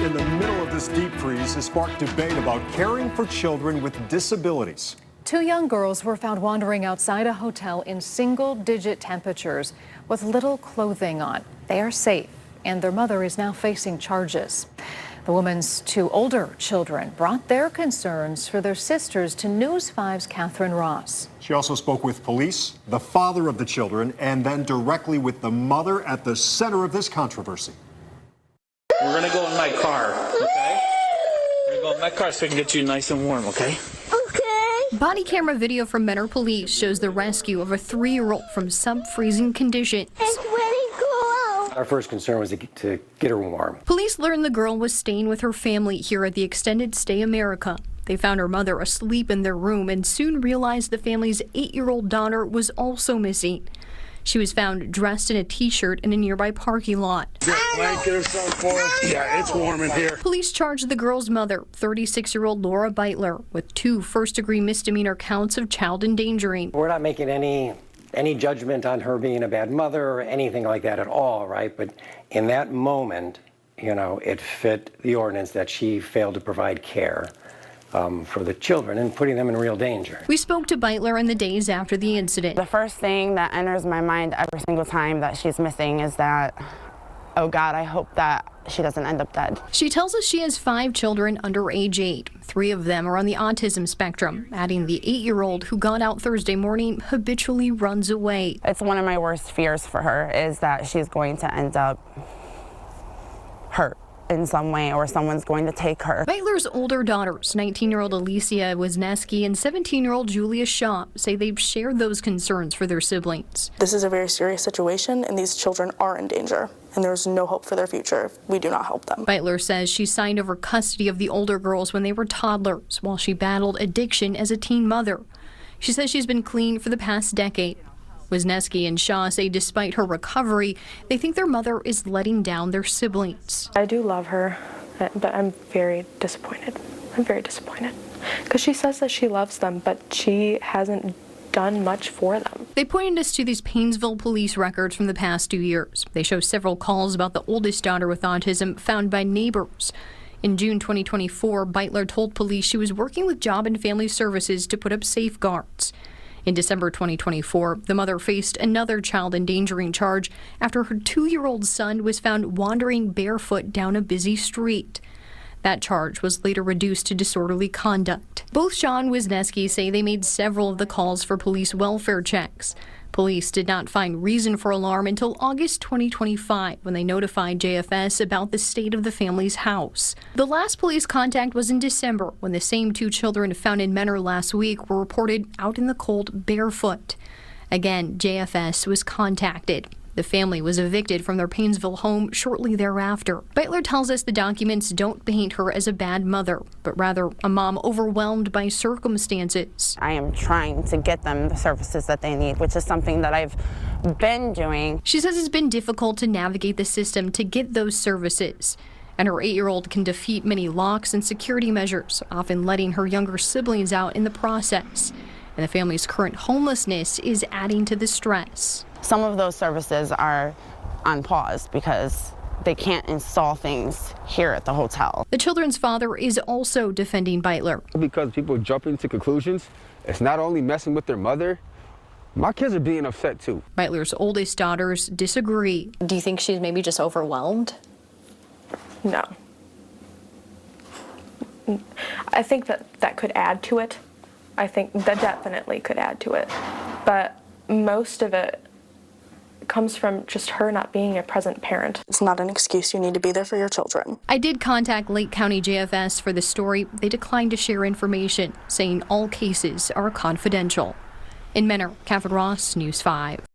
in the middle of this deep freeze has sparked debate about caring for children with disabilities. Two young girls were found wandering outside a hotel in single-digit temperatures with little clothing on. They are safe, and their mother is now facing charges. The woman's two older children brought their concerns for their sisters to News 5's Catherine Ross. She also spoke with police, the father of the children, and then directly with the mother at the center of this controversy. We're gonna go in my car, okay? We're gonna go in my car so we can get you nice and warm, okay? Body camera video from Menor Police shows the rescue of a 3-year-old from sub-freezing conditions. It's really cool. Our first concern was to get her warm. Police learned the girl was staying with her family here at the Extended Stay America. They found her mother asleep in their room and soon realized the family's 8-year-old daughter was also missing. She was found dressed in a t-shirt in a nearby parking lot. Blanket or something for us? Yeah, it's warm in here. Police charged the girl's mother, 36-year-old Laura Beitler, with 2 first-degree misdemeanor counts of child endangering. We're not making any judgment on her being a bad mother or anything like that at all, right? But in that moment, it fit the ordinance that she failed to provide care for the children and putting them in real danger. We spoke to Beitler in the days after the incident. The first thing that enters my mind every single time that she's missing is that, oh God, I hope that she doesn't end up dead. She tells us she has 5 children under age 8. 3 of them are on the autism spectrum, adding the 8-year-old who got out Thursday morning habitually runs away. It's one of my worst fears for her is that she's going to end up hurt in some way or someone's going to take her. Beitler's older daughters, 19-year-old Alicia Wisniewski and 17-year-old Julia Shaw, say they've shared those concerns for their siblings. This is a very serious situation, and these children are in danger, and there's no hope for their future if we do not help them. Beitler says she signed over custody of the older girls when they were toddlers while she battled addiction as a teen mother. She says she's been clean for the past decade. Wisniewski and Shaw say despite her recovery, they think their mother is letting down their siblings. I do love her, but I'm very disappointed. I'm very disappointed because she says that she loves them, but she hasn't done much for them. They pointed us to these Paynesville police records from the past 2 years. They show several calls about the oldest daughter with autism found by neighbors. In June 2024, Beitler told police she was working with Job and Family Services to put up safeguards. In December 2024, the mother faced another child endangering charge after her 2-year-old son was found wandering barefoot down a busy street. That charge was later reduced to disorderly conduct. Both Shaw and Wisniewski say they made several of the calls for police welfare checks. Police did not find reason for alarm until August 2025 when they notified JFS about the state of the family's house. The last police contact was in December when the same 2 children found in Menor last week were reported out in the cold barefoot. Again, JFS was contacted. The family was evicted from their Paynesville home shortly thereafter. Beitler tells us the documents don't paint her as a bad mother, but rather a mom overwhelmed by circumstances. I am trying to get them the services that they need, which is something that I've been doing. She says it's been difficult to navigate the system to get those services. And her 8-year-old can defeat many locks and security measures, often letting her younger siblings out in the process. And the family's current homelessness is adding to the stress. Some of those services are on pause because they can't install things here at the hotel. The children's father is also defending Beitler. Because people jump into conclusions, it's not only messing with their mother, my kids are being upset too. Beitler's oldest daughters disagree. Do you think she's maybe just overwhelmed? No. I think that could add to it. I think that definitely could add to it. But most of it comes from just her not being a present parent. It's not an excuse. You need to be there for your children. I did contact Lake County JFS for the story. They declined to share information, saying all cases are confidential. In Menor, Catherine Ross, News 5.